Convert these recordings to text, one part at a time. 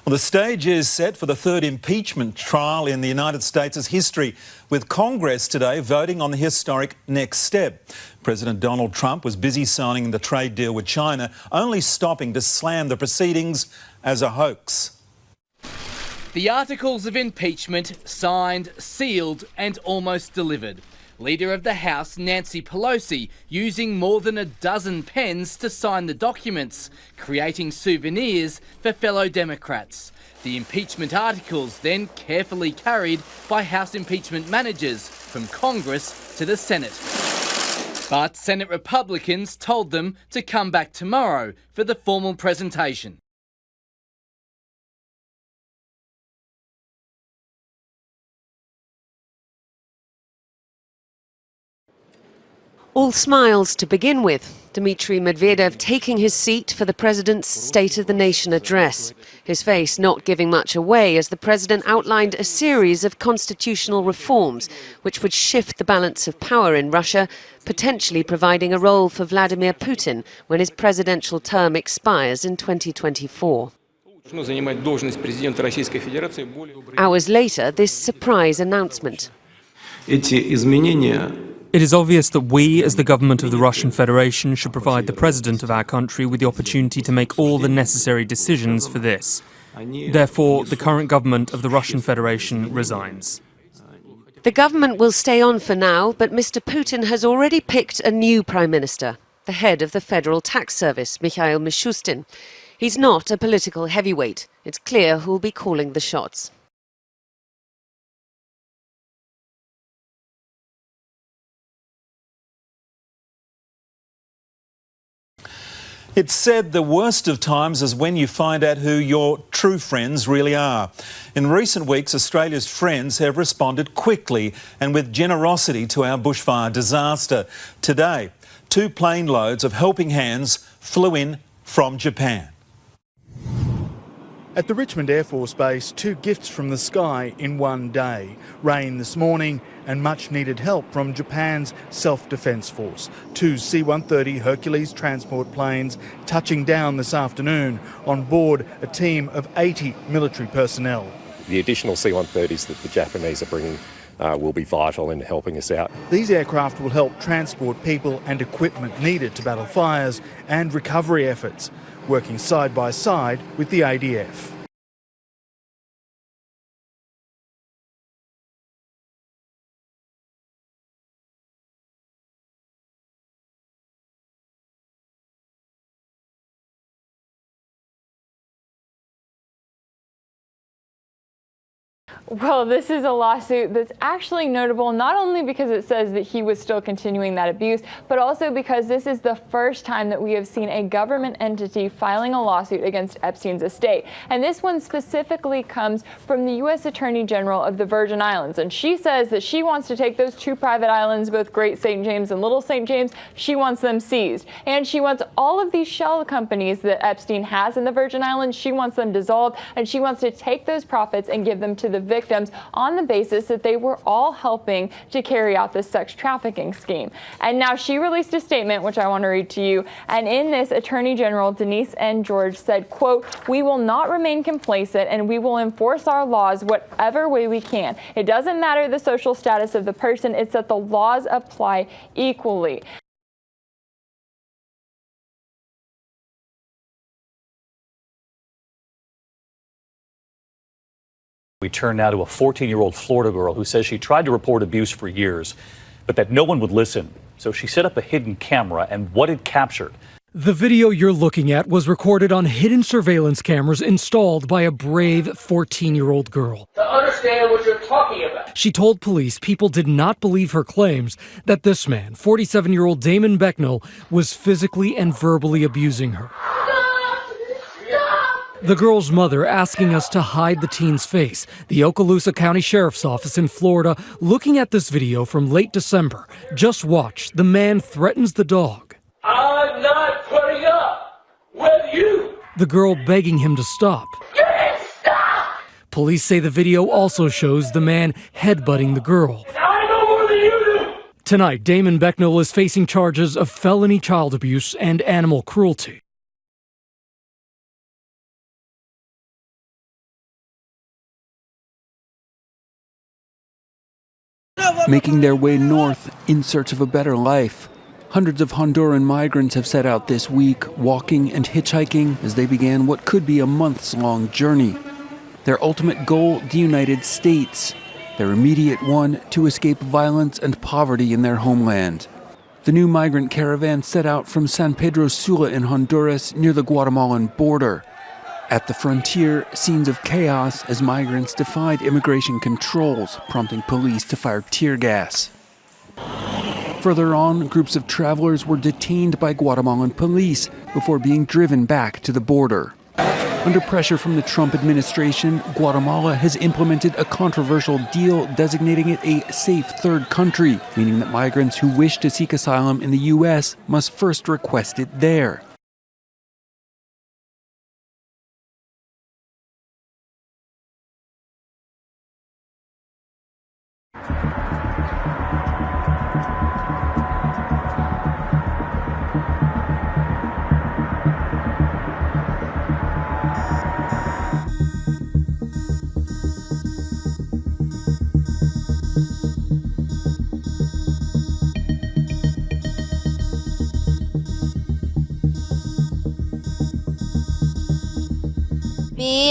Well, the stage is set for the third impeachment trial in the United States' history, with Congress today voting on the historic next step. President Donald Trump was busy signing the trade deal with China, only stopping to slam the proceedings as a hoax. The articles of impeachment signed, sealed and almost delivered. Leader of the House, Nancy Pelosi, using more than a dozen pens to sign the documents, creating souvenirs for fellow Democrats. The impeachment articles then carefully carried by House impeachment managers from Congress to the Senate. But Senate Republicans told them to come back tomorrow for the formal presentation. All smiles to begin with. Dmitry Medvedev taking his seat for the president's State of the Nation address. His face not giving much away as the president outlined a series of constitutional reforms which would shift the balance of power in Russia, potentially providing a role for Vladimir Putin when his presidential term expires in 2024. Hours later, this surprise announcement. It is obvious that we, as the government of the Russian Federation, should provide the president of our country with the opportunity to make all the necessary decisions for this. Therefore, the current government of the Russian Federation resigns. The government will stay on for now, but Mr. Putin has already picked a new prime minister, the head of the Federal Tax Service, Mikhail Mishustin. He's not a political heavyweight. It's clear who'll be calling the shots. It's said the worst of times is when you find out who your true friends really are. In recent weeks, Australia's friends have responded quickly and with generosity to our bushfire disaster. Today, 2 plane loads of helping hands flew in from Japan. At the Richmond Air Force Base, 2 gifts from the sky in one day. Rain this morning and much needed help from Japan's Self-Defence Force. 2 C-130 Hercules transport planes touching down this afternoon. On board a team of 80 military personnel. The additional C-130s that the Japanese are bringing will be vital in helping us out. These aircraft will help transport people and equipment needed to battle fires and recovery efforts, working side by side with the ADF. Well, this is a lawsuit that's actually notable not only because it says that he was still continuing that abuse, but also because this is the first time that we have seen a government entity filing a lawsuit against Epstein's estate. And this one specifically comes from the U.S. Attorney General of the Virgin Islands. And she says that she wants to take those 2 private islands, both Great St. James and Little St. James, she wants them seized. And she wants all of these shell companies that Epstein has in the Virgin Islands, she wants them dissolved, and she wants to take those profits and give them to the victims on the basis that they were all helping to carry out this sex trafficking scheme. And now she released a statement, which I want to read to you. And in this, Attorney General Denise N. George said, quote, "We will not remain complacent and we will enforce our laws whatever way we can. It doesn't matter the social status of the person, it's that the laws apply equally." We turn now to a 14-year-old Florida girl who says she tried to report abuse for years, but that no one would listen. So she set up a hidden camera, and what it captured. The video you're looking at was recorded on hidden surveillance cameras installed by a brave 14-year-old girl. To understand what you're talking about. She told police people did not believe her claims that this man, 47-year-old Damon Becknell, was physically and verbally abusing her. The girl's mother asking us to hide the teen's face. The Okaloosa County Sheriff's Office in Florida looking at this video from late December. Just watch. The man threatens the dog. I'm not putting up with you. The girl begging him to stop. Stop! Police say the video also shows the man headbutting the girl. I know more than you do. Tonight, Damon Becknell is facing charges of felony child abuse and animal cruelty. making their way north in search of a better life. Hundreds of Honduran migrants have set out this week, walking and hitchhiking as they began what could be a months-long journey. Their ultimate goal, the United States. Their immediate one, to escape violence and poverty in their homeland. The new migrant caravan set out from San Pedro Sula in Honduras near the Guatemalan border. At the frontier, scenes of chaos as migrants defied immigration controls, prompting police to fire tear gas. Further on, groups of travelers were detained by Guatemalan police before being driven back to the border. Under pressure from the Trump administration, Guatemala has implemented a controversial deal designating it a safe third country, meaning that migrants who wish to seek asylum in the U.S. must first request it there. Vi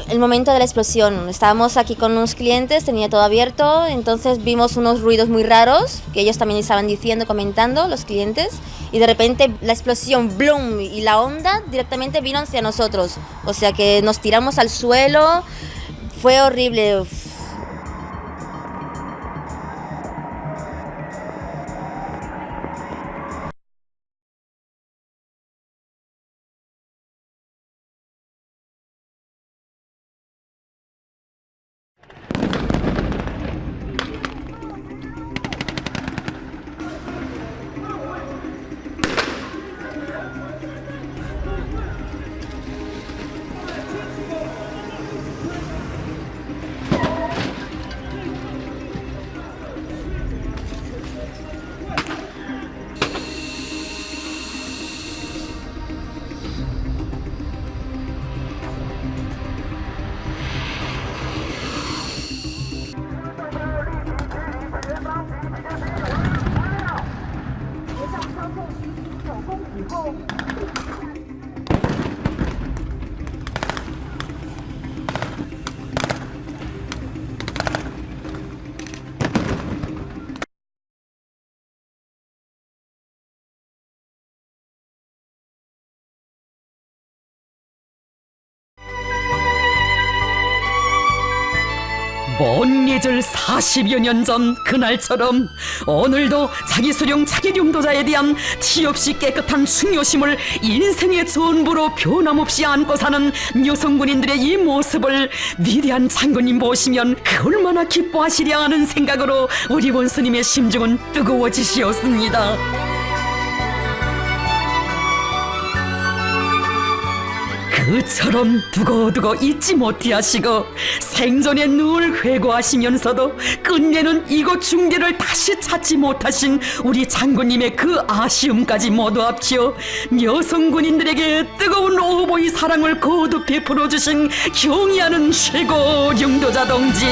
el momento de la explosión. Estábamos aquí con unos clientes, tenía todo abierto, entonces vimos unos ruidos muy raros que ellos también estaban diciendo, comentando, los clientes, y de repente la explosión, ¡blum! Y la onda directamente vino hacia nosotros. O sea que nos tiramos al suelo, fue horrible. 못 잊을 40여 년 전 그날처럼 오늘도 자기 수령 자기 용도자에 대한 티 없이 깨끗한 중요심을 인생의 전부로 변함없이 안고 사는 여성군인들의 이 모습을 위대한 장군님 보시면 얼마나 기뻐하시랴 하는 생각으로 우리 원수님의 심중은 뜨거워지시었습니다. 그처럼 두고두고 잊지 못하시고 생전에 늘 회고하시면서도 끝내는 이곳 중대를 다시 찾지 못하신 우리 장군님의 그 아쉬움까지 모두 합쳐 여성군인들에게 뜨거운 오보의 사랑을 거듭 베풀어 주신 경의하는 최고 용도자 동지.